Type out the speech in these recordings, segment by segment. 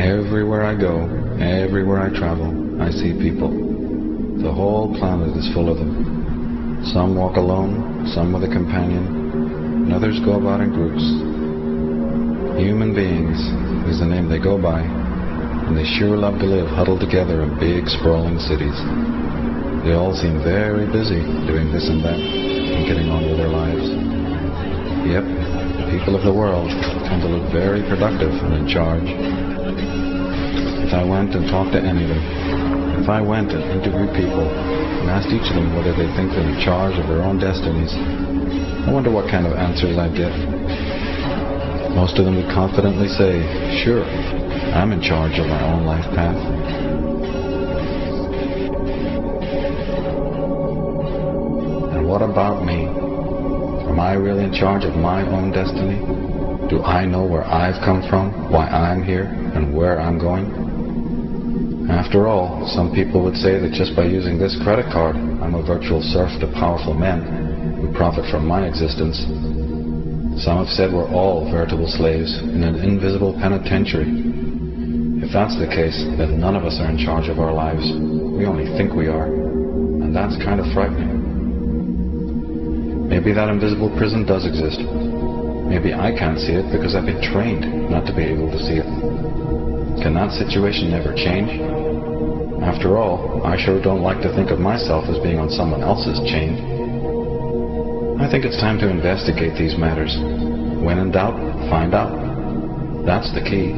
Everywhere I go, everywhere I travel, I see people. The whole planet is full of them. Some walk alone, some with a companion, and others go about in groups. Human beings is the name they go by, and they sure love to live huddled together in big, sprawling cities. They all seem very busy doing this and that, and getting on with their lives. Yep, the people of the world tend to look very productive and in charge. If I went and talked to any of them, if I went and interviewed people and asked each of them whether they think they're in charge of their own destinies, I wonder what kind of answers I'd get. Most of them would confidently say, sure, I'm in charge of my own life path. And what about me? Am I really in charge of my own destiny? Do I know where I've come from, why I'm here, and where I'm going? After all, some people would say that just by using this credit card, I'm a virtual serf to powerful men who profit from my existence. Some have said we're all veritable slaves in an invisible penitentiary. If that's the case, then none of us are in charge of our lives. We only think we are, and that's kind of frightening. Maybe that invisible prison does exist. Maybe I can't see it because I've been trained not to be able to see it. Can that situation never change? After all, I sure don't like to think of myself as being on someone else's chain. I think it's time to investigate these matters. When in doubt, find out. That's the key.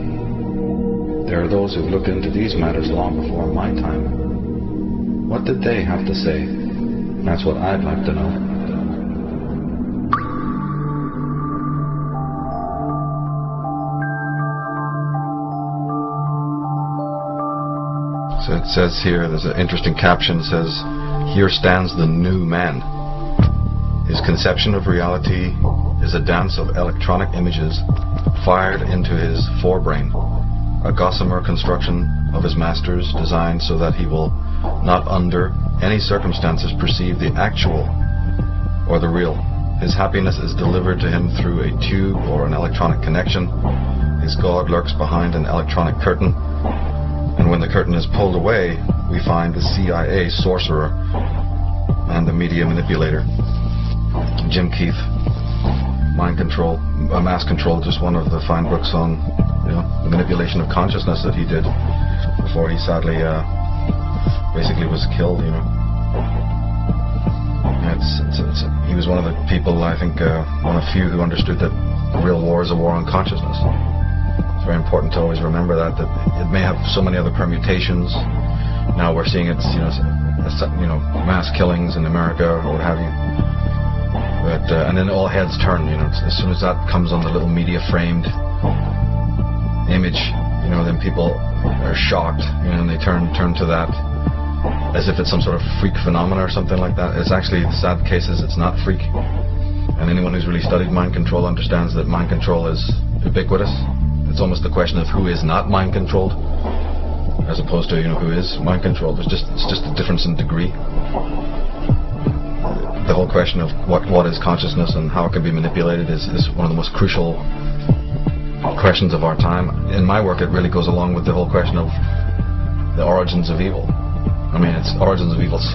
There are those who've looked into these matters long before my time. What did they have to say? That's what I'd like to know. So it says here, there's an interesting caption, it says, "Here stands the new man. His conception of reality is a dance of electronic images fired into his forebrain, a gossamer construction of his masters designed so that he will not under any circumstances perceive the actual or the real. His happiness is delivered to him through a tube or an electronic connection. His God lurks behind an electronic curtain. And when the curtain is pulled away, we find the CIA sorcerer and the media manipulator." Jim Keith, Mind Control, Mass Control, just one of the fine books on the manipulation of consciousness that he did before he sadly basically was killed. He was one of the people, I think, one of few who understood that the real war is a war on consciousness. It's very important to always remember that it may have so many other permutations. Now we're seeing it's mass killings in America or what have you. But and then all heads turn. As soon as that comes on the little media framed image, then people are shocked. And they turn to that as if it's some sort of freak phenomena or something like that. It's actually, the sad case is it's not freak. And anyone who's really studied mind control understands that mind control is ubiquitous. It's almost the question of who is not mind controlled, as opposed to who is mind controlled. It's just a difference in degree. The whole question of what is consciousness and how it can be manipulated is one of the most crucial questions of our time. In my work, it really goes along with the whole question of the origins of evil. I mean, it's origins of evil /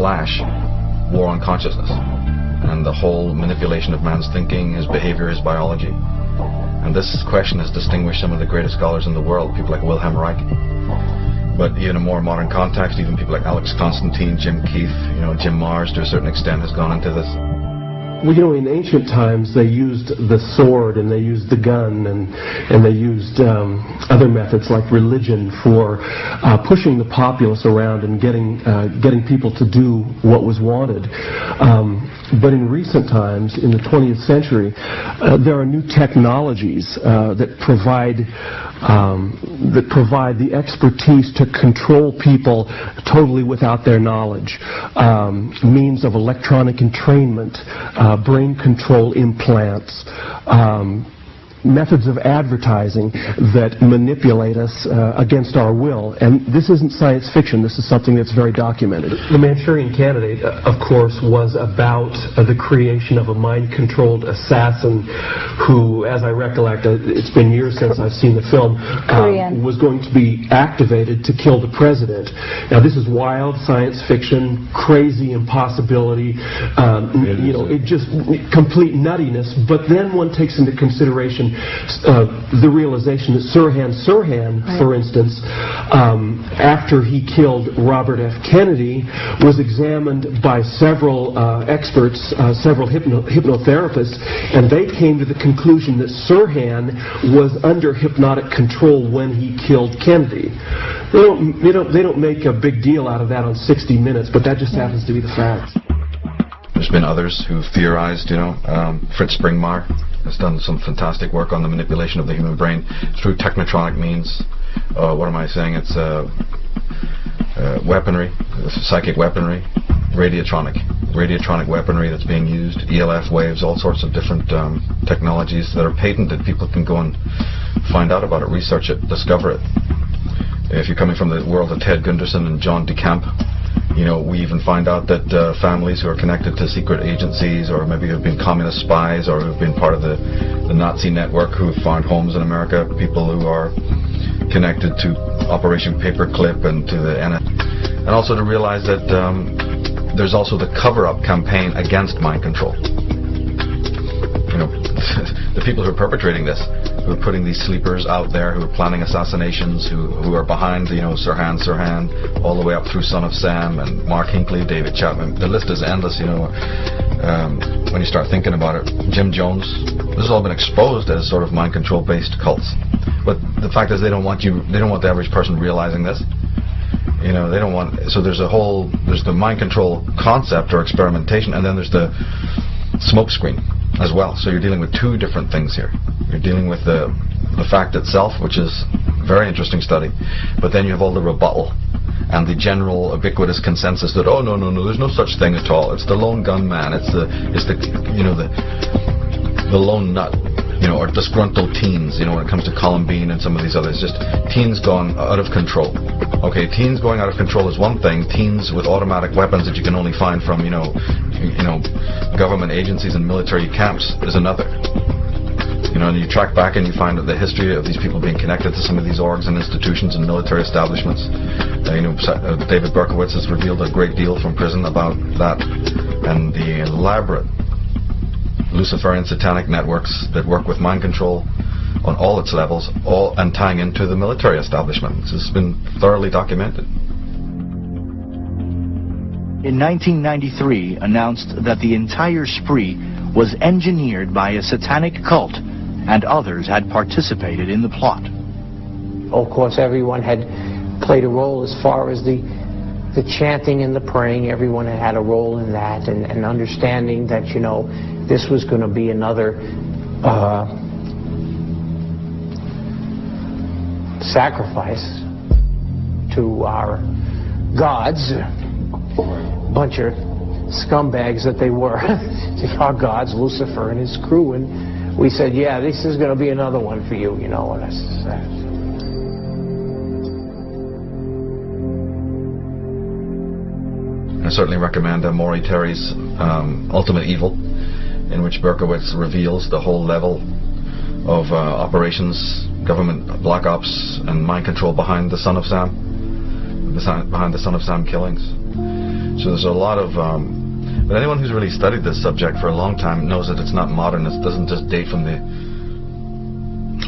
war on consciousness, and the whole manipulation of man's thinking, his behavior, his biology. And this question has distinguished some of the greatest scholars in the world, people like Wilhelm Reich. But in a more modern context, even people like Alex Constantine, Jim Keefe, Jim Marrs to a certain extent has gone into this. Well, in ancient times they used the sword and they used the gun and they used other methods like religion for pushing the populace around and getting people to do what was wanted. But in recent times, in the 20th century, there are new technologies that provide the expertise to control people totally without their knowledge. Means of electronic entrainment, brain control implants, methods of advertising that manipulate us against our will. And this isn't science fiction. This is something that's very documented. The Manchurian Candidate, of course, was about the creation of a mind-controlled assassin who, as I recollect, it's been years since I've seen the film, was going to be activated to kill the president. Now, this is wild science fiction, crazy impossibility, it just complete nuttiness. But then one takes into consideration the realization that Sirhan Sirhan, for instance, after he killed Robert F. Kennedy, was examined by several experts, several hypnotherapists, and they came to the conclusion that Sirhan was under hypnotic control when he killed Kennedy. They don't make a big deal out of that on 60 Minutes, but that just happens to be the fact. There's been others who've theorized, Fritz Springmeier has done some fantastic work on the manipulation of the human brain through technotronic means. What am I saying? It's weaponry, psychic weaponry, radiotronic weaponry that's being used, ELF waves, all sorts of different technologies that are patented. People can go and find out about it, research it, discover it. If you're coming from the world of Ted Gunderson and John DeCamp, we even find out that families who are connected to secret agencies or maybe have been communist spies or who've been part of the Nazi network who've found homes in America, people who are connected to Operation Paperclip and to the NSA. And also to realize that there's also the cover-up campaign against mind control. The people who are perpetrating this, who are putting these sleepers out there, who are planning assassinations, who are behind, Sirhan Sirhan, all the way up through Son of Sam and Mark Hinckley, David Chapman. The list is endless, when you start thinking about it. Jim Jones, this has all been exposed as sort of mind control based cults. But the fact is they don't want the average person realizing this. They don't want, so there's the mind control concept or experimentation, and then there's the smoke screen as well. So you're dealing with two different things here. You're dealing with the fact itself, which is a very interesting study, but then you have all the rebuttal and the general ubiquitous consensus that no, there's no such thing at all. It's the lone gunman. It's the lone nut, or disgruntled teens. When it comes to Columbine and some of these others, just teens gone out of control. Okay, teens going out of control is one thing. Teens with automatic weapons that you can only find from government agencies and military camps is another. And you track back and you find out the history of these people being connected to some of these orgs and institutions and military establishments. David Berkowitz has revealed a great deal from prison about that and the elaborate Luciferian satanic networks that work with mind control on all its levels, and tying into the military establishment. This has been thoroughly documented. In 1993, announced that the entire spree was engineered by a satanic cult, and others had participated in the plot. Of course, everyone had played a role as far as the chanting and the praying. Everyone had a role in that, and understanding that, this was going to be another sacrifice to our gods. Bunch of scumbags that they were. Our gods, Lucifer and his crew, and we said, yeah, this is going to be another one for you, and I certainly recommend Maury Terry's Ultimate Evil, in which Berkowitz reveals the whole level of operations, government black ops, and mind control behind the Son of Sam, behind the Son of Sam killings. So there's a lot of, but anyone who's really studied this subject for a long time knows that it's not modern. It doesn't just date from the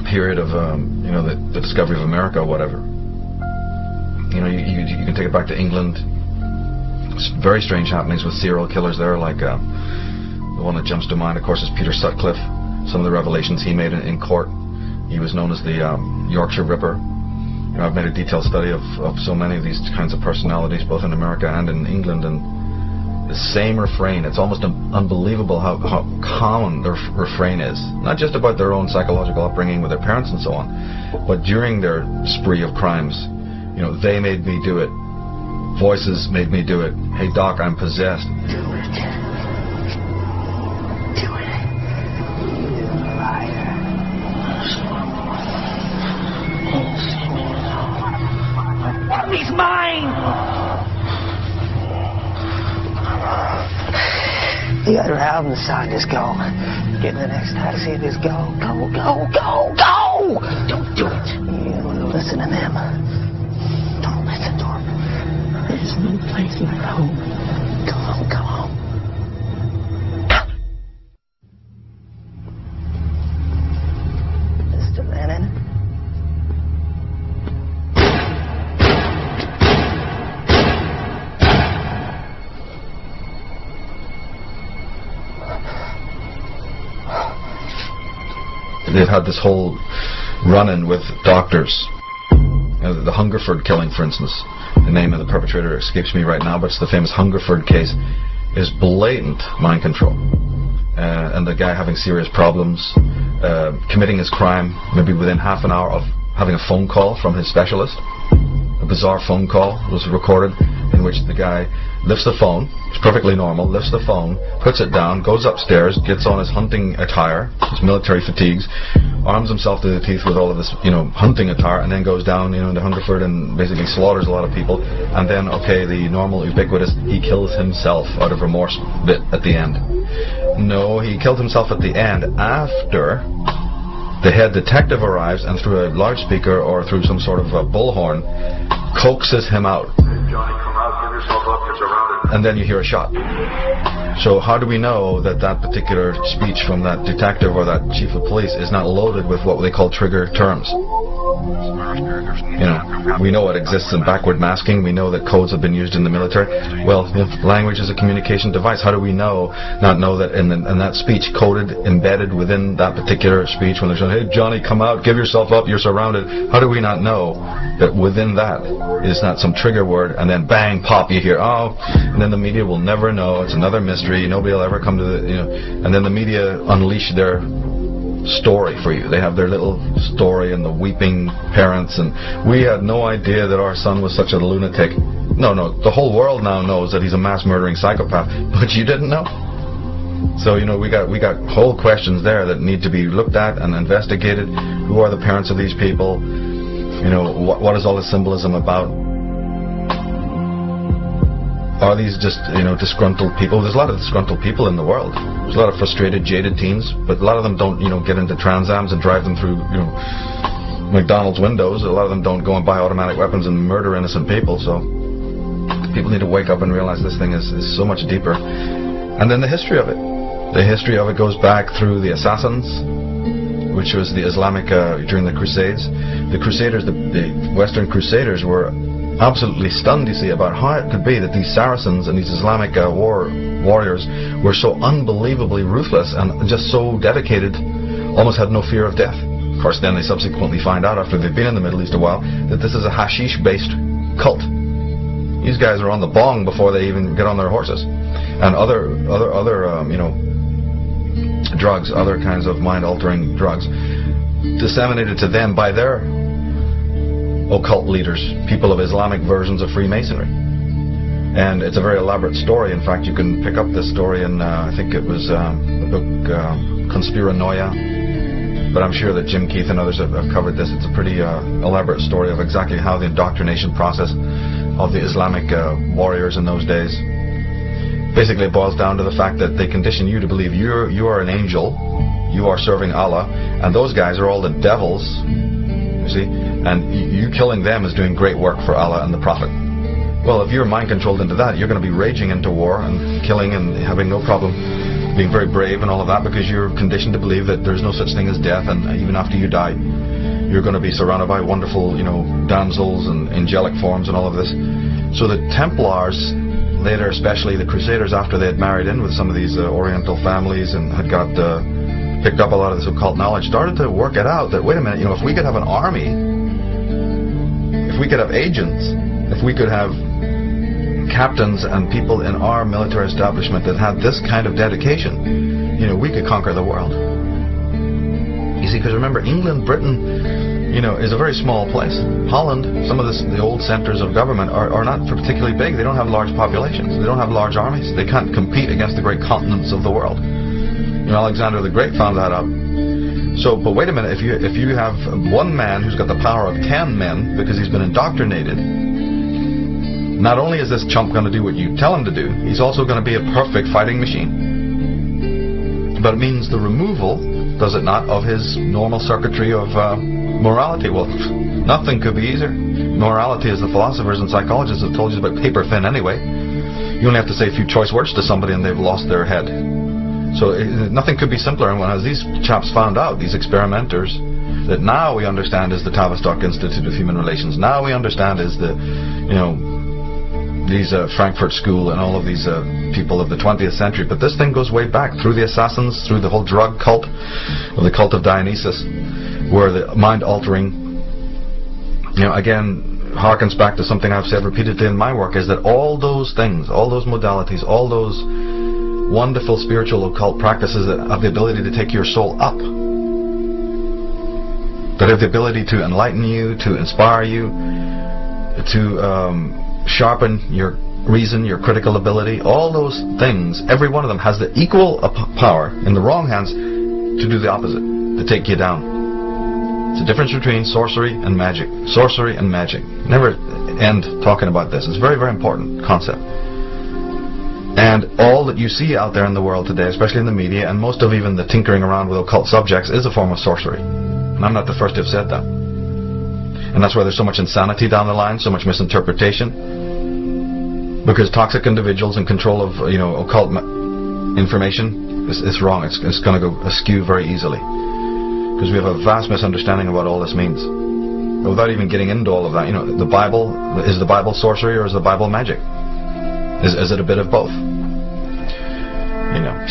period of, the discovery of America or whatever. You can take it back to England. Very strange happenings with serial killers there, like the one that jumps to mind, of course, is Peter Sutcliffe. Some of the revelations he made in court. He was known as the Yorkshire Ripper. I've made a detailed study of so many of these kinds of personalities, both in America and in England, and the same refrain. It's almost unbelievable how common their refrain is. Not just about their own psychological upbringing with their parents and so on, but during their spree of crimes. They made me do it. Voices made me do it. Hey, Doc, I'm possessed. Do it. Do it. You liar. He's mine! The other album side, just go. Get in the next taxi and just go. Go, go, go, go! Don't do it. You don't listen to them. Don't listen to them. There's no place like home. Come on, come on. Mr. Lennon? They've had this whole run-in with doctors. The Hungerford killing, for instance, the name of the perpetrator escapes me right now, but it's the famous Hungerford case, is blatant mind control. And the guy having serious problems, committing his crime maybe within half an hour of having a phone call from his specialist. A bizarre phone call was recorded in which the guy lifts the phone, it's perfectly normal, lifts the phone, puts it down, goes upstairs, gets on his hunting attire, his military fatigues, arms himself to the teeth with all of this, hunting attire, and then goes down, into Hungerford and basically slaughters a lot of people. And then, the normal, ubiquitous, he kills himself out of remorse bit at the end. No, he killed himself at the end after the head detective arrives and through a loudspeaker or through some sort of a bullhorn coaxes him out. Johnny, come out, give yourself up, you're surrounded. And then you hear a shot. So how do we know that that particular speech from that detective or that chief of police is not loaded with what they call trigger terms? We know it exists in backward masking. We know that codes have been used in the military. Well, language is a communication device. How do we not know that in that speech, coded, embedded within that particular speech, when they're saying, hey, Johnny, come out, give yourself up, you're surrounded, how do we not know that within that is not some trigger word, and then bang, pop, you hear, and then the media will never know. It's another mystery. Nobody will ever come to and then the media unleash their story for you. They have their little story and the weeping parents, and we had no idea that our son was such a lunatic. No, the whole world now knows that he's a mass murdering psychopath, but you didn't know. So we got whole questions there that need to be looked at and investigated. Who are the parents of these people? What is all this symbolism about? Are these just, disgruntled people? There's a lot of disgruntled people in the world. There's a lot of frustrated, jaded teens, but a lot of them don't, get into Trans Ams and drive them through, McDonald's windows. A lot of them don't go and buy automatic weapons and murder innocent people. So people need to wake up and realize this thing is so much deeper. And then the history of it. The history of it goes back through the Assassins, which was the Islamic, during the Crusades. The Crusaders, the Western Crusaders were absolutely stunned, you see, about how it could be that these Saracens and these Islamic warriors were so unbelievably ruthless and just so dedicated, almost had no fear of death. Of course, then they subsequently find out, after they've been in the Middle East a while, that this is a hashish-based cult. These guys are on the bong before they even get on their horses, and other drugs, other kinds of mind-altering drugs, disseminated to them by their occult leaders, people of Islamic versions of Freemasonry. And it's a very elaborate story. In fact, you can pick up this story in, I think it was the book Conspiranoia, but I'm sure that Jim Keith and others have covered this. It's a pretty elaborate story of exactly how the indoctrination process of the Islamic warriors in those days. Basically, it boils down to the fact that they condition you to believe you are an angel, you are serving Allah, and those guys are all the devils, you see, and you killing them is doing great work for Allah and the Prophet. Well, if you're mind controlled into that, you're going to be raging into war and killing and having no problem being very brave and all of that, because you're conditioned to believe that there's no such thing as death, and even after you die, you're going to be surrounded by wonderful, damsels and angelic forms and all of this. So the Templars, later especially the Crusaders, after they had married in with some of these Oriental families and had got picked up a lot of this occult knowledge, started to work it out that, wait a minute, if we could have an army, if we could have agents, if we could have captains and people in our military establishment that had this kind of dedication, we could conquer the world. You see, because remember, England, Britain, is a very small place. Holland, some of the old centers of government are not particularly big. They don't have large populations. They don't have large armies. They can't compete against the great continents of the world. Alexander the Great found that out. So, but wait a minute, if you have one man who's got the power of 10 men because he's been indoctrinated, not only is this chump going to do what you tell him to do, he's also going to be a perfect fighting machine. But it means the removal, does it not, of his normal circuitry of morality. Well, nothing could be easier. Morality, as the philosophers and psychologists have told you, is about paper thin anyway. You only have to say a few choice words to somebody and they've lost their head. So nothing could be simpler. And as these chaps found out, these experimenters, that now we understand is the Tavistock Institute of Human Relations. Now we understand is the, these Frankfurt School and all of these people of the 20th century. But this thing goes way back through the assassins, through the whole drug cult, or the cult of Dionysus, where the mind-altering, again, harkens back to something I've said repeatedly in my work, is that all those things, all those modalities, all those wonderful spiritual occult practices that have the ability to take your soul up, that have the ability to enlighten you, to inspire you, to sharpen your reason, your critical ability, all those things, every one of them has the equal power in the wrong hands to do the opposite, to take you down. It's the difference between sorcery and magic. Sorcery and magic. Never end talking about this. It's a very, very important concept. And all that you see out there in the world today, especially in the media, and most of even the tinkering around with occult subjects, is a form of sorcery. And I'm not the first to have said that. And that's why there's so much insanity down the line, so much misinterpretation. Because toxic individuals in control of, occult information is wrong. It's going to go askew very easily. Because we have a vast misunderstanding of what all this means. But without even getting into all of that, the Bible, is the Bible sorcery or is the Bible magic? Is it a bit of both?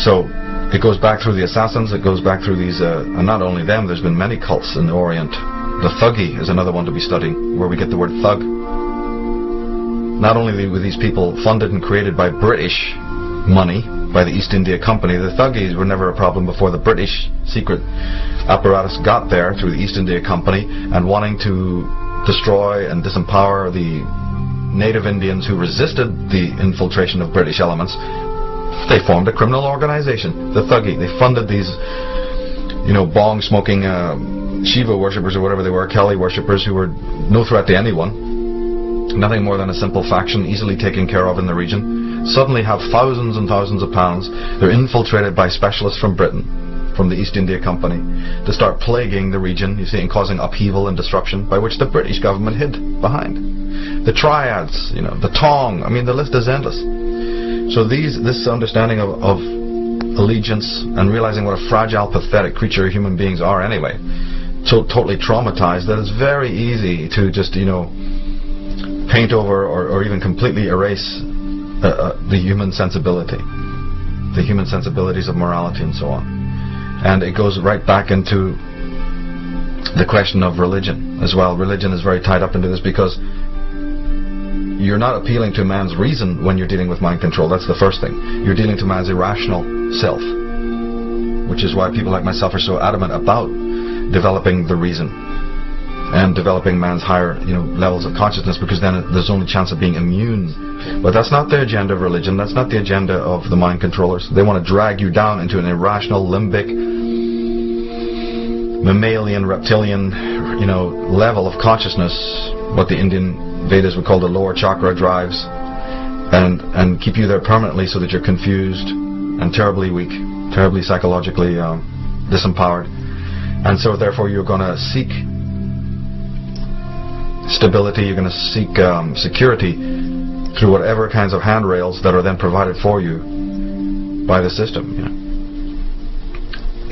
So it goes back through the assassins, it goes back through these, and not only them, there's been many cults in the Orient. The Thuggee is another one to be studying, where we get the word thug. Not only were these people funded and created by British money, by the East India Company, the Thuggees were never a problem before the British secret apparatus got there through the East India Company, and wanting to destroy and disempower the native Indians who resisted the infiltration of British elements. They formed a criminal organization, the Thuggee. They funded these, bong-smoking Shiva worshippers or whatever they were, Kali worshippers, who were no threat to anyone. Nothing more than a simple faction, easily taken care of in the region. Suddenly have thousands and thousands of pounds. They're infiltrated by specialists from Britain, from the East India Company, to start plaguing the region, you see, and causing upheaval and disruption, by which the British government hid behind. The triads, the Tong, the list is endless. So this understanding of allegiance and realizing what a fragile, pathetic creature human beings are anyway, so totally traumatized that it's very easy to just, paint over or even completely erase the human sensibility, the human sensibilities of morality and so on. And it goes right back into the question of religion as well. Religion is very tied up into this, because you're not appealing to man's reason when you're dealing with mind control. That's the first thing. You're dealing to man's irrational self, which is why people like myself are so adamant about developing the reason and developing man's higher, levels of consciousness, because then there's only chance of being immune. But that's not the agenda of religion. That's not the agenda of the mind controllers. They want to drag you down into an irrational, limbic, mammalian, reptilian, level of consciousness, what the Indian Vedas would call the lower chakra drives, and keep you there permanently so that you're confused and terribly weak, terribly psychologically disempowered. And so therefore you're going to seek stability, you're going to seek security through whatever kinds of handrails that are then provided for you by the system.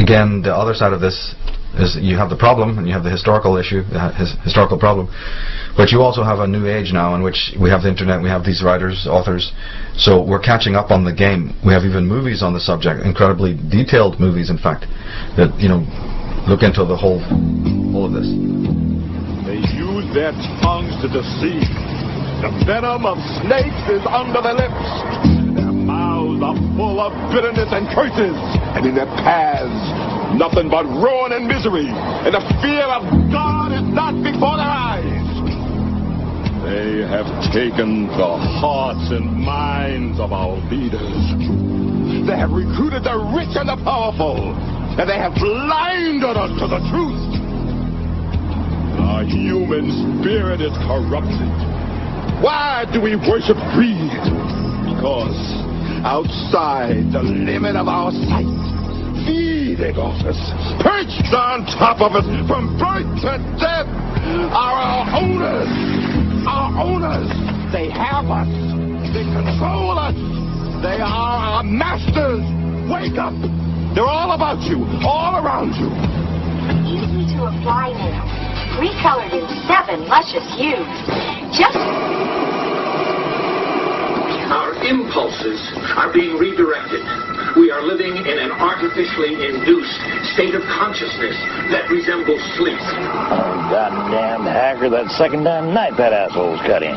again, the other side of this is you have the problem and you have the historical issue, historical problem, but you also have a new age now in which we have the internet, we have these writers, authors, so we're catching up on the game. We have even movies on the subject, incredibly detailed movies, in fact, that, you know, look into the whole of this. They use their tongues to deceive. The venom of snakes is under their lips. Their mouths are full of bitterness and curses, and in their paths nothing but ruin and misery, and the fear of God is not before their eyes. They have taken the hearts and minds of our leaders. They have recruited the rich and the powerful, and they have blinded us to the truth. Our human spirit is corrupted. Why do we worship greed? Because outside the limit of our sight, feeding off us, perched on top of us from birth to death, are our owners. Our owners. They have us. They control us. They are our masters. Wake up. They're all about you, all around you. Easy to apply now. Recolored in 7 luscious hues. Just... Our impulses are being redirected. We are living in an artificially induced state of consciousness that resembles sleep. Oh, goddamn hacker, that second damn night that asshole's cut in.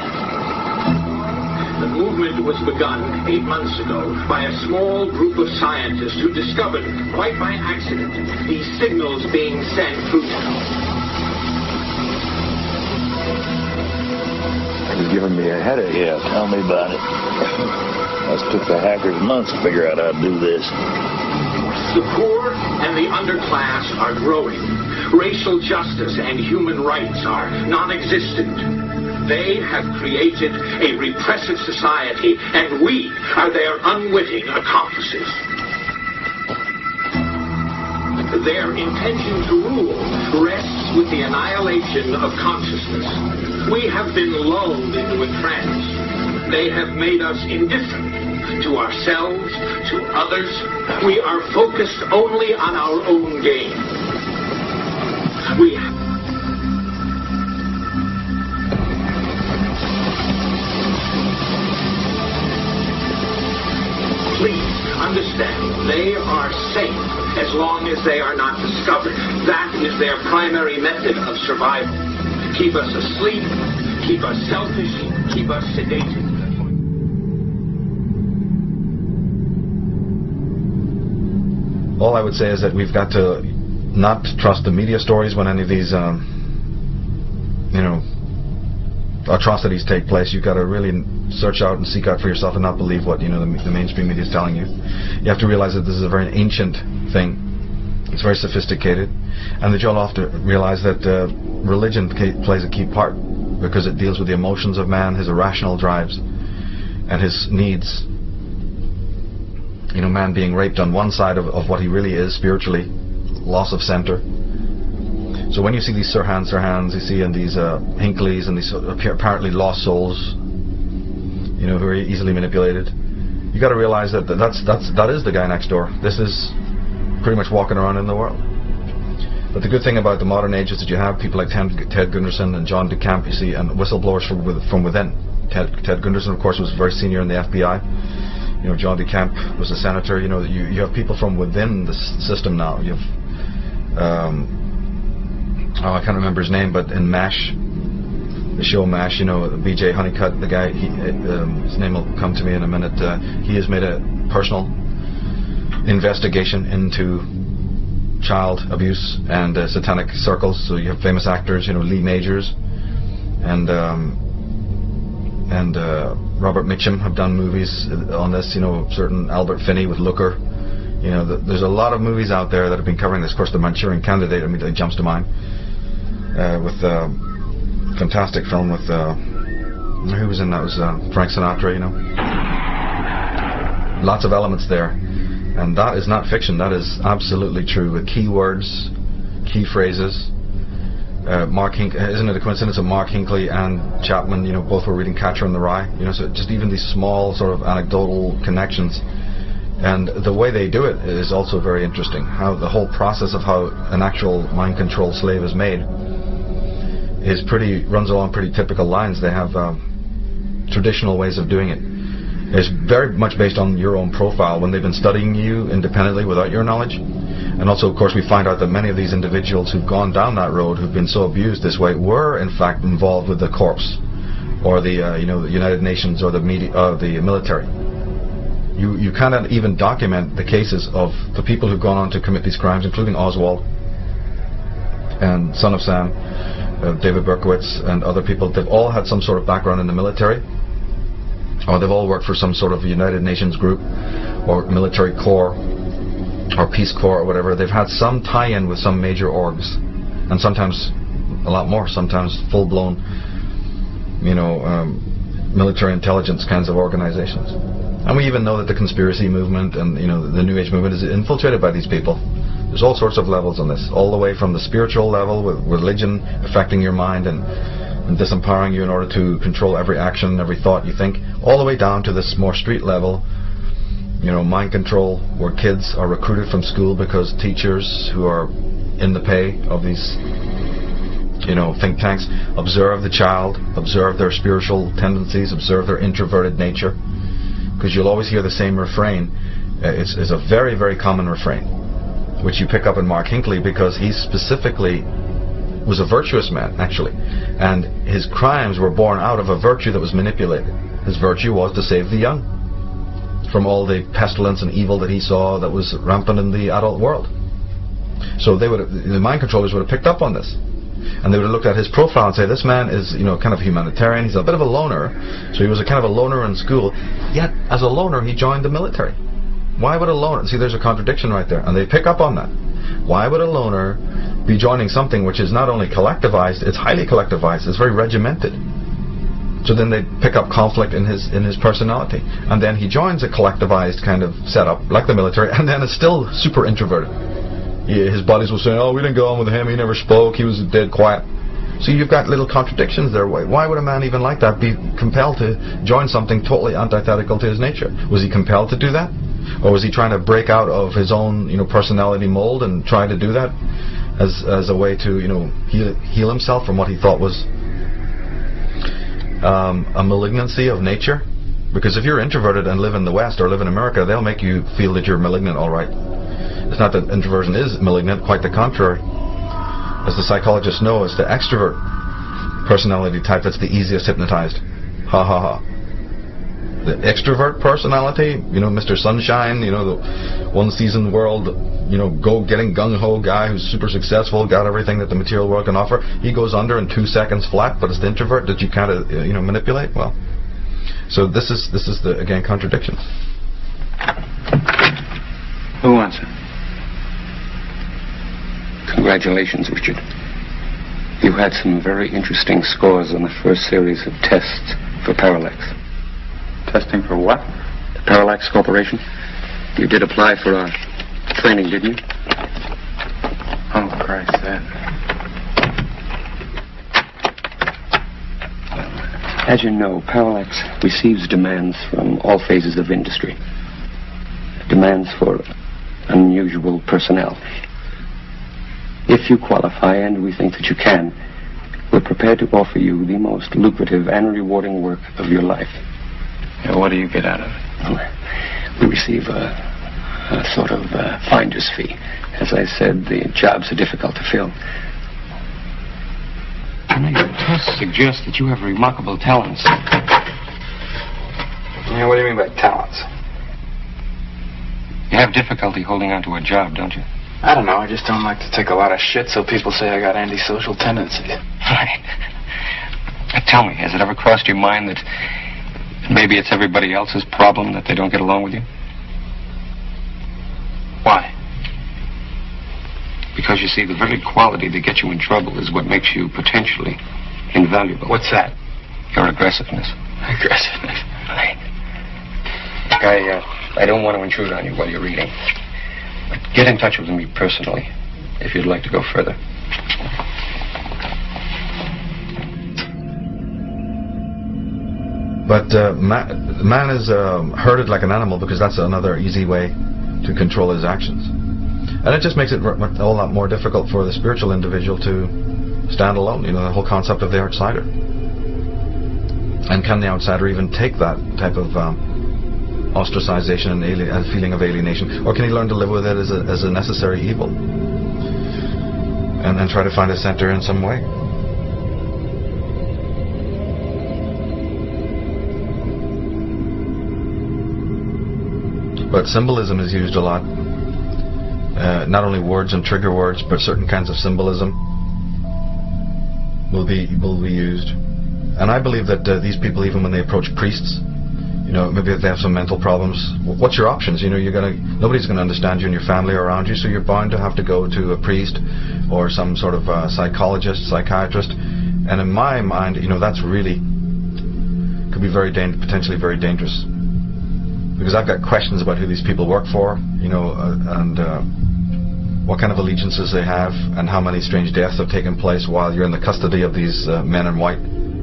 The movement was begun 8 months ago by a small group of scientists who discovered, quite by accident, these signals being sent through... He's giving me a headache. Yeah, tell me about it. Must took the hackers months to figure out how to do this. The poor and the underclass are growing. Racial justice and human rights are non-existent. They have created a repressive society, and we are their unwitting accomplices. Their intention to rule rests with the annihilation of consciousness. We have been lulled into a trance. They have made us indifferent to ourselves, to others. We are focused only on our own gain. Please understand, they are safe as long as they are not discovered. That is their primary method of survival. Keep us asleep, keep us selfish, keep us sedated. All I would say is that we've got to not trust the media stories when any of these, atrocities take place. You've got to really search out and seek out for yourself and not believe what, the mainstream media is telling you. You have to realize that this is a very ancient thing. It's very sophisticated. And that you'll have to realize that religion plays a key part because it deals with the emotions of man, his irrational drives, and his needs. Man being raped on one side of what he really is spiritually, loss of center. So when you see these Sirhans, you see in these Hinckleys and these apparently lost souls, very easily manipulated, you got to realize that that is the guy next door. This is pretty much walking around in the world. But the good thing about the modern age is that you have people like Ted Gunderson and John DeCamp, you see, and whistleblowers from within. Ted Gunderson, of course, was very senior in the FBI. John DeCamp was a senator. You have people from within the system now. You have, I can't remember his name, but in MASH, the show MASH, B.J. Honeycutt, the guy, his name will come to me in a minute. He has made a personal investigation into child abuse and satanic circles. So you have famous actors, Lee Majors and Robert Mitchum have done movies on this, certain Albert Finney with Looker. There's a lot of movies out there that have been covering this. Of course, The Manchurian Candidate immediately jumps to mind, with a fantastic film with, who was in that? It was Frank Sinatra, Lots of elements there. And that is not fiction, that is absolutely true, with key words, key phrases. Isn't it a coincidence that Mark Hinckley and Chapman, both were reading Catcher in the Rye? So just even these small sort of anecdotal connections And the way they do it is also very interesting. How the whole process of how an actual mind control slave is made runs along pretty typical lines. They have traditional ways of doing it. It's very much based on your own profile when they've been studying you independently without your knowledge. And also, of course, we find out that many of these individuals who've gone down that road, who've been so abused this way, were in fact involved with the corps, or the the United Nations, or the military. You cannot even document the cases of the people who've gone on to commit these crimes, including Oswald and Son of Sam, David Berkowitz, and other people. They've all had some sort of background in the military, or they've all worked for some sort of United Nations group, or military corps, or Peace Corps, or whatever. They've had some tie-in with some major orgs, and sometimes a lot more, sometimes full-blown, military intelligence kinds of organizations. And we even know that the conspiracy movement and the New Age movement is infiltrated by these people. There's all sorts of levels on this, all the way from the spiritual level, with religion affecting your mind and disempowering you in order to control every action, every thought you think, all the way down to this more street level, mind control, where kids are recruited from school because teachers who are in the pay of these think tanks observe the child, observe their spiritual tendencies, observe their introverted nature, because you'll always hear the same refrain. It's a very, very common refrain, which you pick up in Mark Hinckley, because he specifically was a virtuous man, actually, and his crimes were born out of a virtue that was manipulated. His virtue was to save the young from all the pestilence and evil that he saw that was rampant in the adult world. So the mind controllers would have picked up on this, and they would have looked at his profile and say, this man is kind of humanitarian, he's a bit of a loner. So he was a kind of a loner in school, yet as a loner he joined the military. Why would a loner, see, there's a contradiction right there, and they pick up on that. Why would a loner be joining something which is not only collectivized, it's highly collectivized, it's very regimented? So then they pick up conflict in his personality, and then he joins a collectivized kind of setup like the military, and then is still super introverted. His buddies will say, oh, we didn't go on with him, he never spoke, he was dead quiet. So you've got little contradictions there. Why would a man even like that be compelled to join something totally antithetical to his nature? Was he compelled to do that? Or was he trying to break out of his own personality mold and try to do that as a way to heal himself from what he thought was a malignancy of nature? Because if you're introverted and live in the West or live in America, they'll make you feel that you're malignant, all right. It's not that introversion is malignant, quite the contrary. As the psychologists know, it's the extrovert personality type that's the easiest hypnotized. Ha ha ha. The extrovert personality, Mr. Sunshine, the one-season world, getting gung-ho guy who's super successful, got everything that the material world can offer, he goes under in 2 seconds flat, but it's the introvert that you kind of, manipulate. Well, so this is the, again, contradiction. Who wants it? Congratulations, Richard. You had some very interesting scores on the first series of tests for Parallax. Testing for what? The Parallax Corporation. You did apply for our training, didn't you? Oh, Christ, that. As you know, Parallax receives demands from all phases of industry. Demands for unusual personnel. If you qualify, and we think that you can, we're prepared to offer you the most lucrative and rewarding work of your life. Yeah, what do you get out of it? We receive a sort of finder's fee. As I said, the jobs are difficult to fill. Your tests suggest that you have remarkable talents. Yeah, what do you mean by talents? You have difficulty holding on to a job, don't you? I don't know, I just don't like to take a lot of shit so people say I got antisocial tendencies. Right. Now tell me, has it ever crossed your mind that maybe it's everybody else's problem that they don't get along with you? Why? Because you see, the very quality that gets you in trouble is what makes you potentially invaluable. What's that? Your aggressiveness. Aggressiveness? Right. I don't want to intrude on you while you're reading. But get in touch with me personally if you'd like to go further. But man is herded like an animal because that's another easy way to control his actions. And it just makes it a whole lot more difficult for the spiritual individual to stand alone, you know, the whole concept of the outsider. And can the outsider even take that type of ostracization and feeling of alienation? Or can he learn to live with it as a necessary evil? And then try to find a center in some way? But symbolism is used a lot. Not only words and trigger words, but certain kinds of symbolism will be used. And I believe that these people, even when they approach priests, you know, maybe if they have some mental problems, what's your options? You know, nobody's going to understand you and your family around you, so you're bound to have to go to a priest or some sort of psychologist, psychiatrist. And in my mind, you know, that's really could be potentially very dangerous. Because I've got questions about who these people work for, you know, and what kind of allegiances they have, and how many strange deaths have taken place while you're in the custody of these men in white.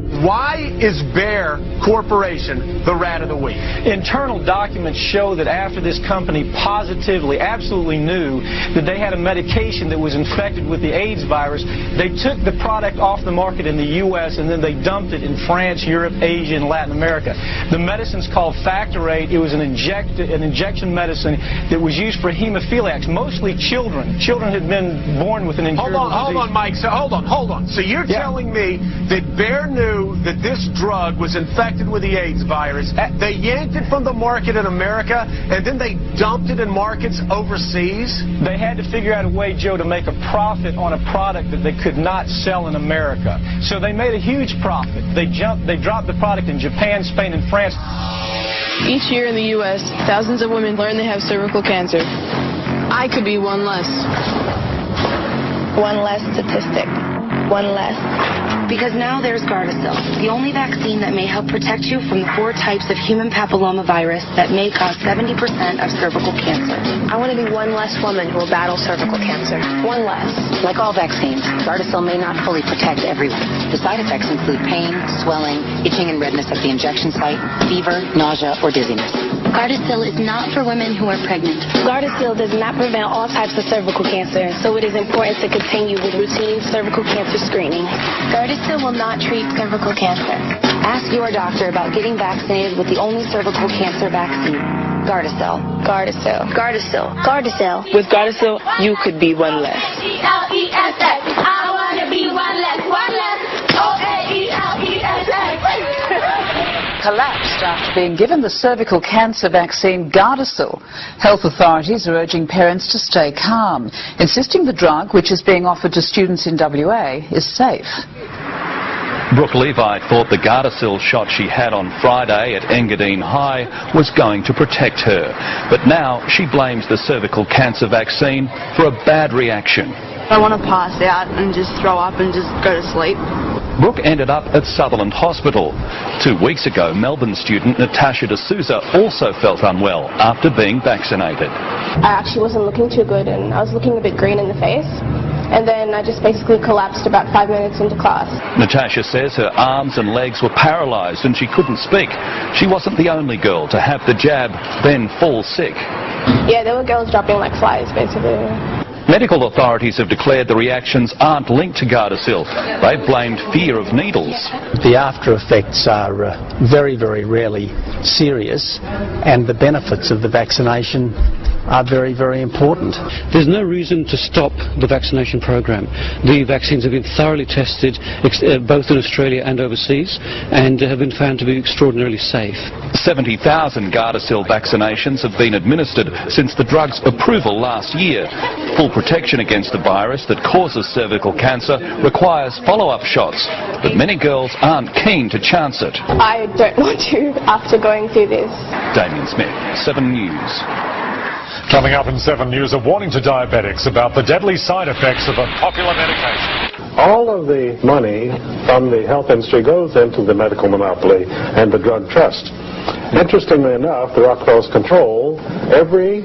Why is Bayer Corporation the rat of the week? Internal documents show that after this company positively, absolutely knew that they had a medication that was infected with the AIDS virus, they took the product off the market in the U.S. and then they dumped it in France, Europe, Asia, and Latin America. The medicine's called Factorate. It was an injection medicine that was used for hemophiliacs, mostly children. Children had been born with an incurable disease. Hold on, Mike. So hold on. So you're telling me that Bayer knew that this drug was infected with the AIDS virus. They yanked it from the market in America, and then they dumped it in markets overseas? They had to figure out a way, Joe, to make a profit on a product that they could not sell in America. So they made a huge profit. They dropped the product in Japan, Spain, and France. Each year in the U.S., thousands of women learn they have cervical cancer. I could be one less. One less statistic. One less. Because now there's Gardasil, the only vaccine that may help protect you from the 4 types of human papillomavirus that may cause 70% of cervical cancer. I want to be one less woman who will battle cervical cancer. One less. Like all vaccines, Gardasil may not fully protect everyone. The side effects include pain, swelling, itching and redness at the injection site, fever, nausea, or dizziness. Gardasil is not for women who are pregnant. Gardasil does not prevent all types of cervical cancer, so it is important to continue with routine cervical cancer screening. Gardasil will not treat cervical cancer. Ask your doctor about getting vaccinated with the only cervical cancer vaccine, Gardasil. Gardasil. Gardasil. Gardasil. With Gardasil, you could be one less. E-L-E-S-S. I want to be one less. One less. O-A-E-L-E-S-S. Collapsed after being given the cervical cancer vaccine Gardasil. Health authorities are urging parents to stay calm, insisting the drug, which is being offered to students in WA, is safe. Brooke Levi thought the Gardasil shot she had on Friday at Engadine High was going to protect her. But now she blames the cervical cancer vaccine for a bad reaction. I want to pass out and just throw up and just go to sleep. Brooke ended up at Sutherland Hospital. 2 weeks ago, Melbourne student Natasha D'Souza also felt unwell after being vaccinated. I actually wasn't looking too good and I was looking a bit green in the face. And then I just basically collapsed about 5 minutes into class. Natasha says her arms and legs were paralysed and she couldn't speak. She wasn't the only girl to have the jab, then fall sick. Yeah, there were girls dropping like flies, basically. Medical authorities have declared the reactions aren't linked to Gardasil. They've blamed fear of needles. The after effects are very, very rarely serious, and the benefits of the vaccination are very, very important. There's no reason to stop the vaccination program. The vaccines have been thoroughly tested both in Australia and overseas and have been found to be extraordinarily safe. 70,000 Gardasil vaccinations have been administered since the drug's approval last year. Full protection against the virus that causes cervical cancer requires follow-up shots, but many girls aren't keen to chance it. I don't want to after going through this. Damien Smith, 7 News. Coming up in 7 News, a warning to diabetics about the deadly side effects of a popular medication. All of the money from the health industry goes into the medical monopoly and the drug trust. Interestingly enough, the Rockefellers control every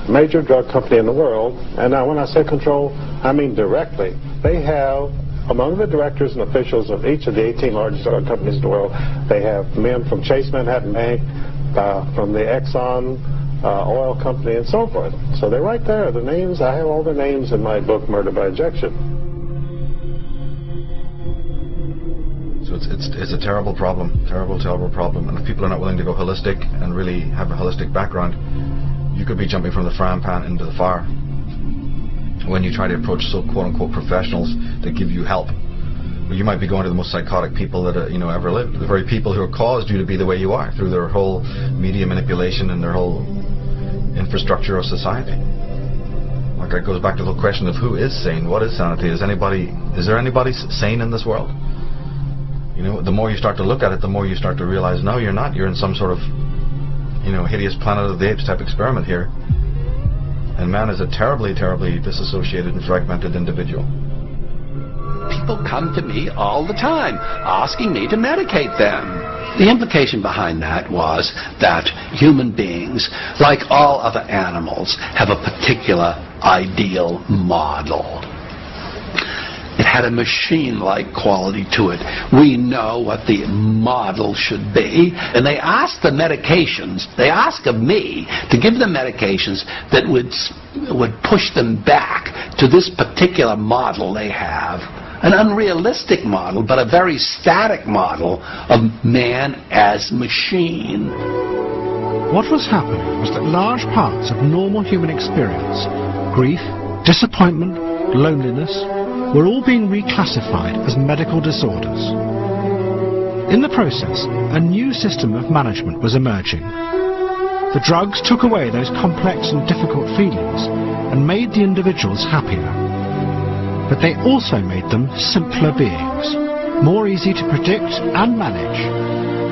major drug company in the world, and now when I say control, I mean directly. They have among the directors and officials of each of the 18 largest oil companies in the world, they have men from Chase Manhattan Bank, from the Exxon oil company, and so forth. So they're right there. The names, I have all the names in my book, Murder by Injection. So it's a terrible problem, terrible problem. And if people are not willing to go holistic and really have a holistic background, you could be jumping from the frying pan into the fire when you try to approach quote-unquote professionals that give you help. Well, you might be going to the most psychotic people that ever lived, the very people who have caused you to be the way you are through their whole media manipulation and their whole infrastructure of society. Like, that goes back to the whole question of who is sane, what is sanity? Is there anybody sane in this world? The more you start to look at it, the more you start to realize, no, you're not. You're in some sort of hideous Planet of the Apes type experiment here. And man is a terribly, terribly disassociated and fragmented individual. People come to me all the time asking me to medicate them. The implication behind that was that human beings, like all other animals, have a particular ideal model. It had a machine-like quality to it. We know what the model should be. And they ask the medications, they ask of me to give them medications that would push them back to this particular model they have. An unrealistic model, but a very static model of man as machine. What was happening was that large parts of normal human experience, grief, disappointment, loneliness, were all being reclassified as medical disorders. In the process, a new system of management was emerging. The drugs took away those complex and difficult feelings and made the individuals happier. But they also made them simpler beings, more easy to predict and manage,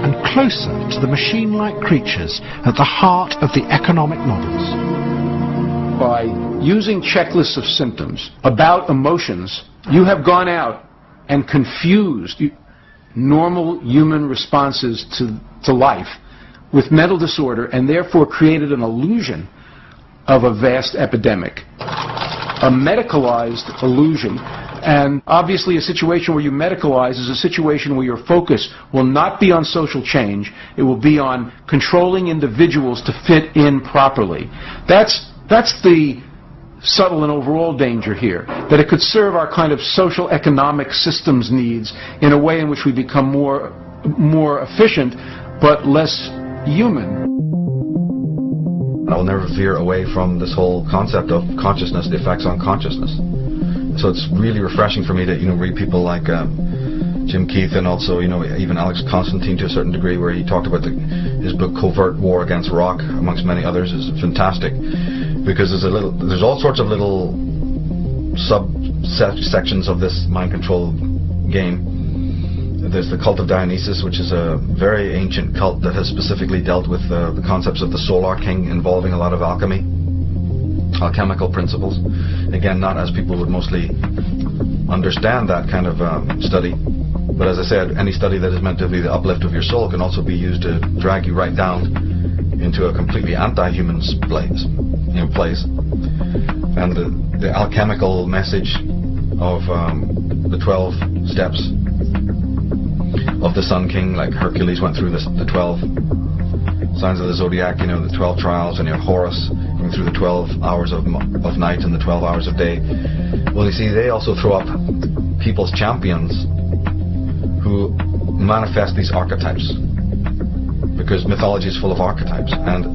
and closer to the machine-like creatures at the heart of the economic models. By using checklists of symptoms about emotions, you have gone out and confused normal human responses to life with mental disorder, and therefore created an illusion of a vast epidemic. A medicalized illusion. And obviously a situation where you medicalize is a situation where your focus will not be on social change, it will be on controlling individuals to fit in properly. That's the subtle and overall danger here, that it could serve our kind of social economic systems needs in a way in which we become more efficient but less human. I'll never veer away from this whole concept of consciousness, the effects on consciousness. So it's really refreshing for me to read people like Jim Keith, and also even Alex Constantine to a certain degree, where he talked about his book Covert War Against Rock, amongst many others, is fantastic, because there's all sorts of little subsections of this mind control game. There's the cult of Dionysus, which is a very ancient cult that has specifically dealt with the concepts of the Solar King, involving a lot of alchemy, alchemical principles. Again, not as people would mostly understand that kind of study, but as I said, any study that is meant to be the uplift of your soul can also be used to drag you right down into a completely anti-human place. And the alchemical message of the 12 steps of the Sun King, like Hercules went through the 12 signs of the zodiac, the 12 trials, and Horus going through the 12 hours of night and the 12 hours of day. Well, you see, they also throw up people's champions who manifest these archetypes, because mythology is full of archetypes, and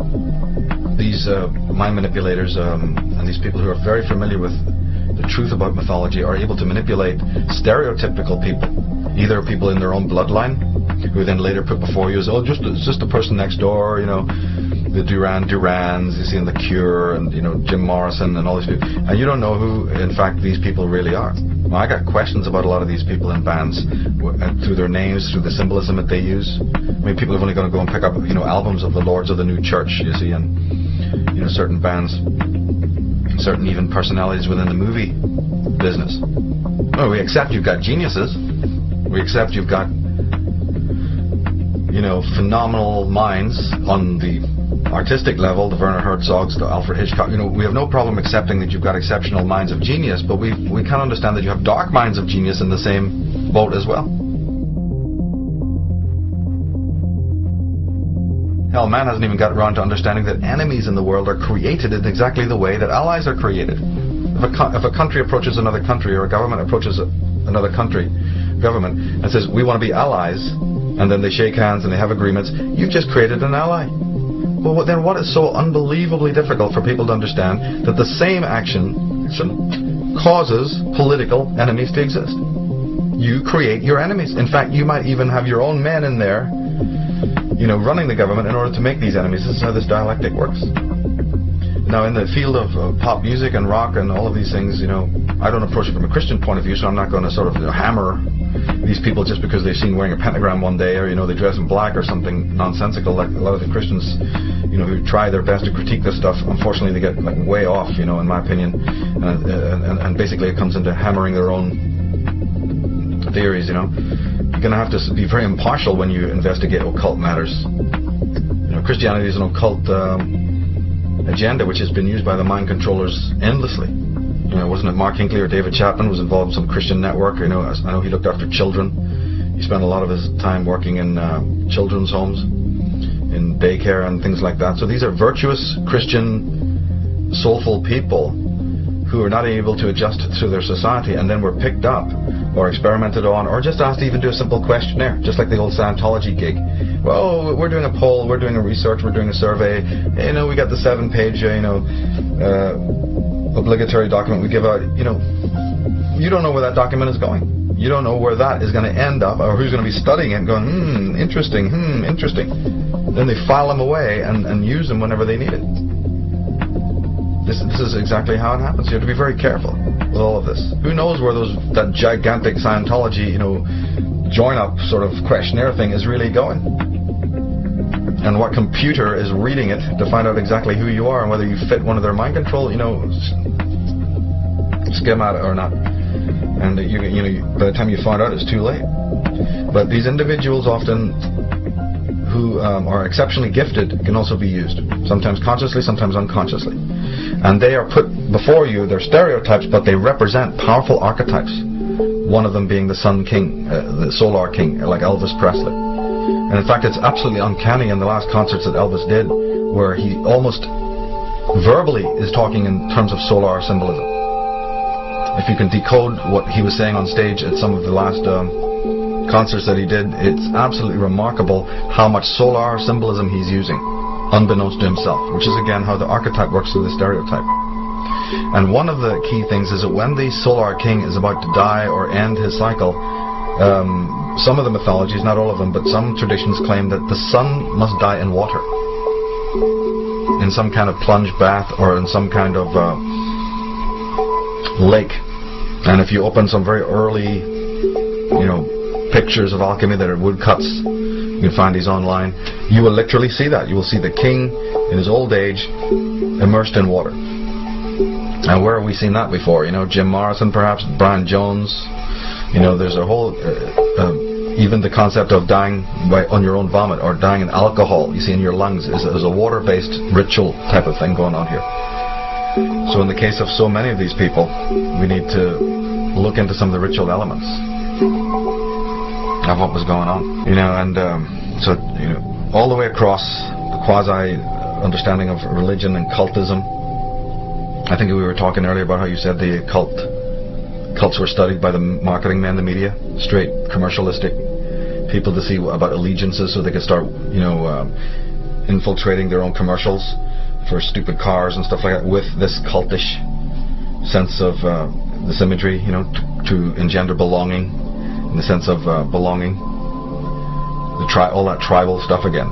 these mind manipulators and these people who are very familiar with the truth about mythology are able to manipulate stereotypical people, either people in their own bloodline, who then later put before you as, it's just the person next door, the Durans you see in The Cure, and Jim Morrison and all these people, and you don't know who in fact these people really are. Well, I got questions about a lot of these people in bands, through their names, through the symbolism that they use. I mean, people are only going to go and pick up albums of the Lords of the New Church, you see, and certain bands, certain even personalities within the movie business. Well, we accept you've got geniuses. We accept you've got phenomenal minds on the artistic level, the Werner Herzogs, the Alfred Hitchcock, we have no problem accepting that you've got exceptional minds of genius, but we can't understand that you have dark minds of genius in the same boat as well. Hell, man hasn't even got around to understanding that enemies in the world are created in exactly the way that allies are created. If a country approaches another country, or a government approaches another country, government, and says, we want to be allies, and then they shake hands and they have agreements, you've just created an ally. Well, then what is so unbelievably difficult for people to understand that the same action causes political enemies to exist? You create your enemies. In fact, you might even have your own men in there, running the government in order to make these enemies. This is how this dialectic works. Now, in the field of pop music and rock and all of these things, I don't approach it from a Christian point of view, so I'm not going to sort of hammer these people just because they've seen wearing a pentagram one day, or they dress in black or something nonsensical, like a lot of the Christians, who try their best to critique this stuff. Unfortunately, they get way off, in my opinion, and basically it comes into hammering their own theories. You're going to have to be very impartial when you investigate occult matters. Christianity is an occult agenda which has been used by the mind controllers endlessly. Wasn't it Mark Hinckley or David Chapman was involved in some Christian network? I know he looked after children. He spent a lot of his time working in children's homes, in daycare and things like that. So these are virtuous Christian, soulful people who are not able to adjust to their society, and then were picked up or experimented on, or just asked to even do a simple questionnaire, just like the old Scientology gig. Well, we're doing a poll, we're doing a research, we're doing a survey. We got the 7-page, obligatory document we give out. You don't know where that document is going. You don't know where that is going to end up, or who's going to be studying it and going, interesting, interesting. Then they file them away and use them whenever they need it. This is exactly how it happens. You have to be very careful with all of this. Who knows where that gigantic Scientology, join-up sort of questionnaire thing is really going? And what computer is reading it to find out exactly who you are and whether you fit one of their mind control, schema or not. And by the time you find out, it's too late. But these individuals often who are exceptionally gifted can also be used, sometimes consciously, sometimes unconsciously. And they are put before you, they're stereotypes, but they represent powerful archetypes. One of them being the Sun King, the Solar King, like Elvis Presley. And in fact, it's absolutely uncanny in the last concerts that Elvis did, where he almost verbally is talking in terms of solar symbolism. If you can decode what he was saying on stage at some of the last concerts that he did, it's absolutely remarkable how much solar symbolism he's using, unbeknownst to himself, which is again how the archetype works through the stereotype. And one of the key things is that when the Solar King is about to die or end his cycle, some of the mythologies, not all of them, but some traditions claim that the sun must die in water, in some kind of plunge bath or in some kind of lake. And if you open some very early, pictures of alchemy that are woodcuts, you can find these online, you will literally see that. You will see the king in his old age immersed in water. And where have we seen that before? Jim Morrison, perhaps, Brian Jones. There's a whole, even the concept of dying on your own vomit or dying in alcohol, you see, in your lungs, is a water-based ritual type of thing going on here. So in the case of so many of these people, we need to look into some of the ritual elements of what was going on. So all the way across the quasi-understanding of religion and cultism. I think we were talking earlier about how you said the cults were studied by the marketing men, the media, straight commercialistic people to see about allegiances so they could start, infiltrating their own commercials for stupid cars and stuff like that with this cultish sense of this imagery, to engender belonging, in the sense of belonging, all that tribal stuff again.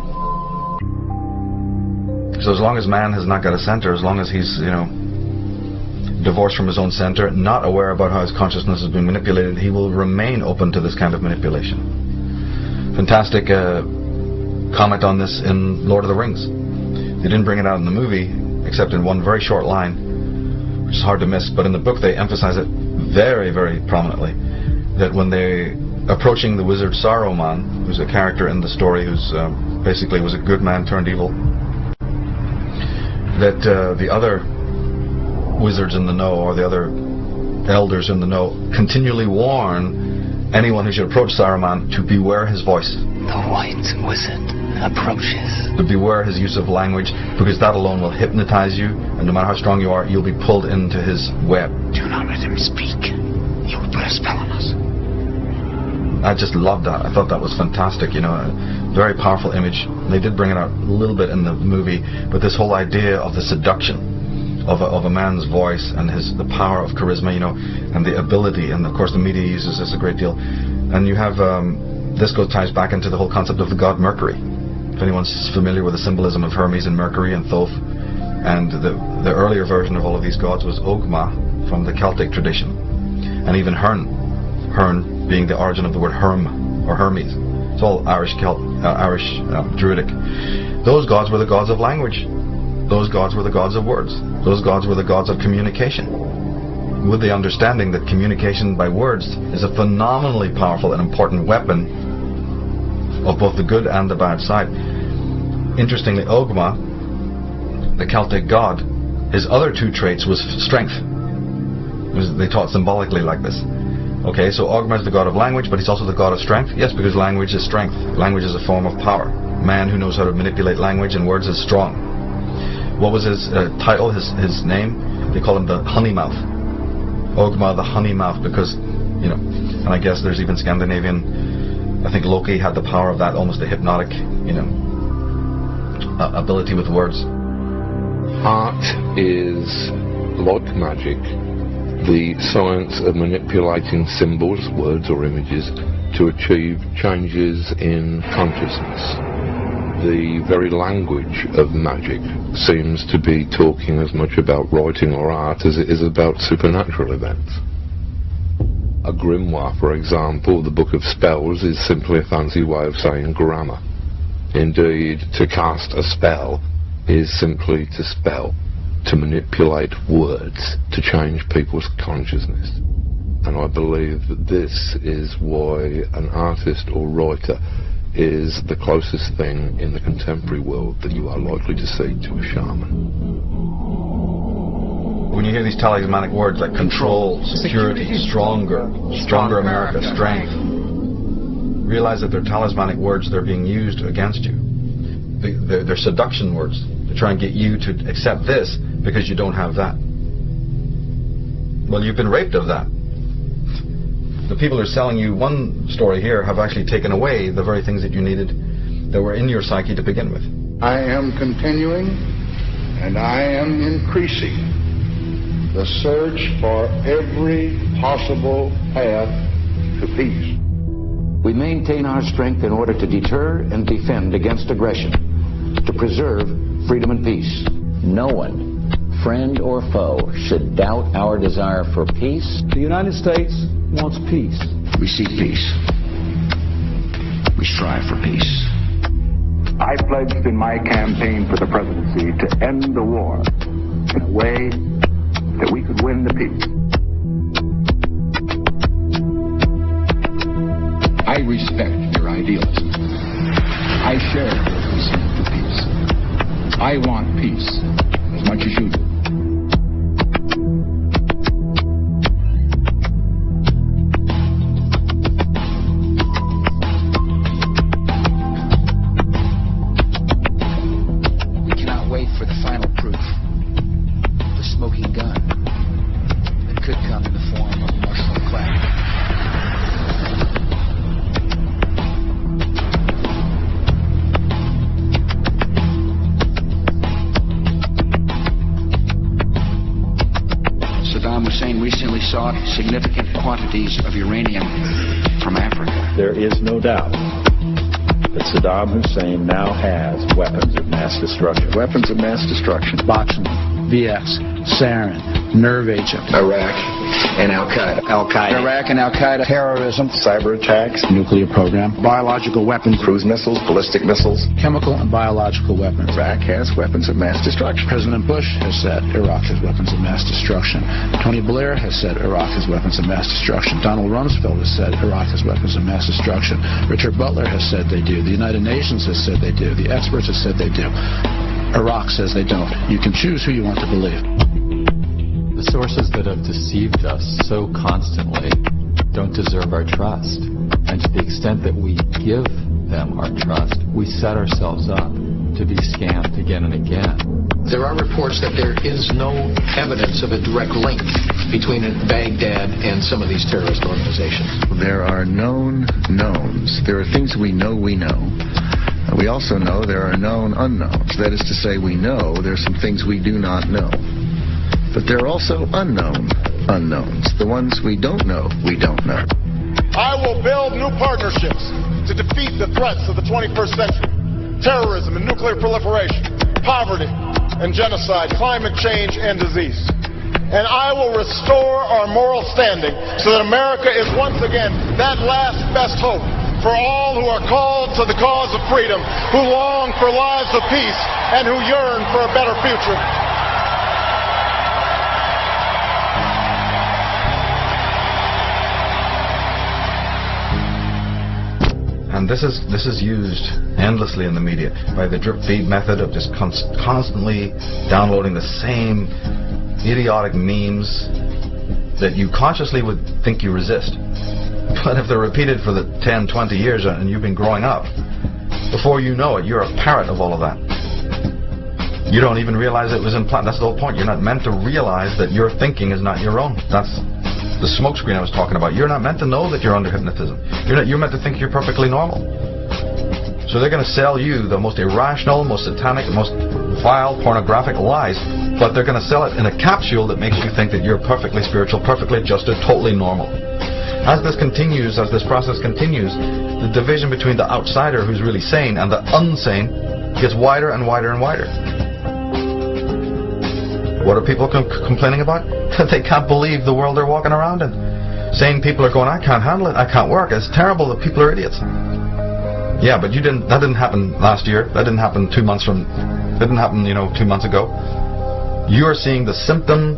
So as long as man has not got a center, as long as he's, divorced from his own center, not aware about how his consciousness has been manipulated, he will remain open to this kind of manipulation. Fantastic comment on this in Lord of the Rings. They didn't bring it out in the movie, except in one very short line, which is hard to miss, but in the book they emphasize it very, very prominently, that when they approaching the wizard Saruman, who's a character in the story who's basically was a good man turned evil, that the other wizards in the know, or the other elders in the know, continually warn anyone who should approach Saruman to beware his voice. The white wizard approaches. To beware his use of language, because that alone will hypnotize you, and no matter how strong you are, you'll be pulled into his web. Do not let him speak. He will put a spell on us. I just loved that. I thought that was fantastic, you know, a very powerful image. They did bring it out a little bit in the movie, but this whole idea of the seduction of a man's voice and the power of charisma, you know, and the ability, and of course the media uses this a great deal. And you have, this ties back into the whole concept of the god Mercury. If anyone's familiar with the symbolism of Hermes and Mercury and Thoth, and the earlier version of all of these gods was Ogma from the Celtic tradition, and even Hern being the origin of the word Herm or Hermes. It's all Irish Druidic. Those gods were the gods of language. Those gods were the gods of words. Those gods were the gods of communication, with the understanding that communication by words is a phenomenally powerful and important weapon of both the good and the bad side. Interestingly, Ogma, the Celtic god, his other two traits was strength. They taught symbolically like this. Okay, so Ogma is the god of language, but he's also the god of strength. Yes, because language is strength. Language is a form of power. Man who knows how to manipulate language and words is strong. What was his title, his name? They call him the Honey Mouth. Ogma the Honey Mouth, because, you know, and I guess there's even Scandinavian, I think Loki had the power of that, almost a hypnotic, you know, ability with words. Art is, like magic, the science of manipulating symbols, words or images, to achieve changes in consciousness. The very language of magic seems to be talking as much about writing or art as it is about supernatural events. A grimoire, for example, the Book of Spells, is simply a fancy way of saying grammar. Indeed, to cast a spell is simply to spell, to manipulate words, to change people's consciousness. And I believe that this is why an artist or writer is the closest thing in the contemporary world that you are likely to see to a shaman. When you hear these talismanic words like control, security, stronger America, strength, realize that they're talismanic words. They're being used against you. They're seduction words to try and get you to accept this because you don't have that. Well, you've been raped of that. The people who are selling you one story here have actually taken away the very things that you needed that were in your psyche to begin with. I am continuing and I am increasing the search for every possible path to peace. We maintain our strength in order to deter and defend against aggression, to preserve freedom and peace. No one, friend or foe, should doubt our desire for peace. The United States wants peace. We seek peace. We strive for peace. I pledged in my campaign for the presidency to end the war in a way that we could win the peace. I respect your idealism. I share your concern for peace. I want peace as much as you do. Significant quantities of uranium from Africa. There is no doubt that Saddam Hussein now has weapons of mass destruction. Weapons of mass destruction. Botulinum, VX, sarin, nerve agent. Iraq and Al-Qaeda. Iraq and Al-Qaeda. Terrorism. Cyber attacks. Nuclear program. Biological weapons. Cruise missiles, ballistic missiles. Chemical and biological weapons. Iraq has weapons of mass destruction. President Bush has said Iraq has weapons of mass destruction. Tony Blair has said Iraq has weapons of mass destruction. Donald Rumsfeld has said Iraq has weapons of mass destruction. Richard Butler has said they do. The United Nations has said they do. The experts have said they do. Iraq says they don't. You can choose who you want to believe. The sources that have deceived us so constantly don't deserve our trust. And to the extent that we give them our trust, we set ourselves up to be scammed again and again. There are reports that there is no evidence of a direct link between Baghdad and some of these terrorist organizations. There are known knowns. There are things we know we know. We also know there are known unknowns. That is to say, we know there are some things we do not know. But there are also unknown unknowns. The ones we don't know, we don't know. I will build new partnerships to defeat the threats of the 21st century. Terrorism and nuclear proliferation, poverty and genocide, climate change and disease. And I will restore our moral standing so that America is once again that last best hope for all who are called to the cause of freedom, who long for lives of peace, and who yearn for a better future. And this is used endlessly in the media by the drip feed method of just constantly downloading the same idiotic memes that you consciously would think you resist. But if they're repeated for the 10, 20 years and you've been growing up, before you know it, you're a parrot of all of that. You don't even realize it was implanted. That's the whole point. You're not meant to realize that your thinking is not your own. That's the smokescreen I was talking about. You're not meant to know that you're under hypnotism. You're meant to think you're perfectly normal. So they're going to sell you the most irrational, most satanic, most vile, pornographic lies, but they're going to sell it in a capsule that makes you think that you're perfectly spiritual, perfectly adjusted, totally normal. As this continues, as this process continues, the division between the outsider who's really sane and the unsane gets wider and wider and wider. What are people complaining about? That they can't believe the world they're walking around in. Sane people are going, I can't handle it, I can't work, it's terrible, the people are idiots. Yeah, but that didn't happen last year, that didn't happen 2 months ago. You're seeing the symptom,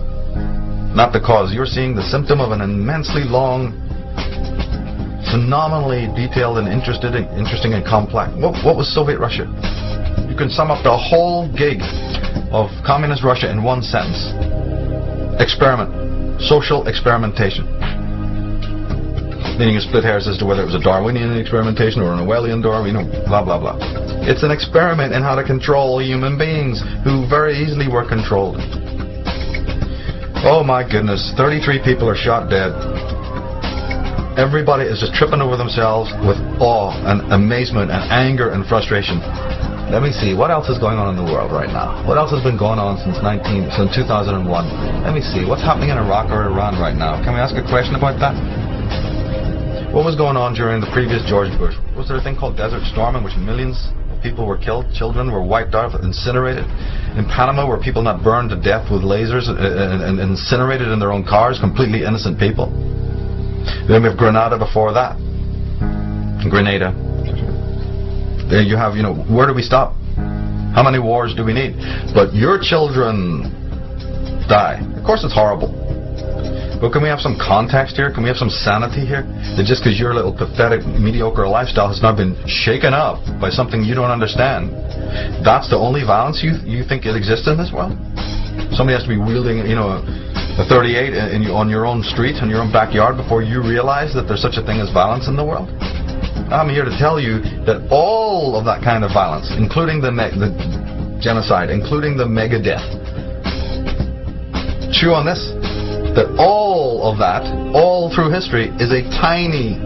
not the cause. You're seeing the symptom of an immensely long, phenomenally detailed and interesting and complex. What was Soviet Russia? You can sum up the whole gig of communist Russia in one sentence. Experiment. Social experimentation. Meaning you split hairs as to whether it was a Darwinian experimentation or an Orwellian blah, blah, blah. It's an experiment in how to control human beings who very easily were controlled. Oh my goodness, 33 people are shot dead. Everybody is just tripping over themselves with awe and amazement and anger and frustration. Let me see, what else is going on in the world right now? What else has been going on since 2001? Let me see, what's happening in Iraq or Iran right now? Can we ask a question about that? What was going on during the previous George Bush? Was there a thing called Desert Storm in which millions of people were killed, children were wiped out, incinerated? In Panama were people not burned to death with lasers and incinerated in their own cars, completely innocent people? Then we have Grenada before that. Grenada. There you have, where do we stop? How many wars do we need? But your children die. Of course it's horrible. But can we have some context here? Can we have some sanity here? That just because your little pathetic, mediocre lifestyle has not been shaken up by something you don't understand, that's the only violence you think it exists in this world? Somebody has to be wielding, a 38 on your own street, in your own backyard, before you realize that there's such a thing as violence in the world? I'm here to tell you that all of that kind of violence, including the genocide, including the mega death, chew on this, that all of that, all through history, is a tiny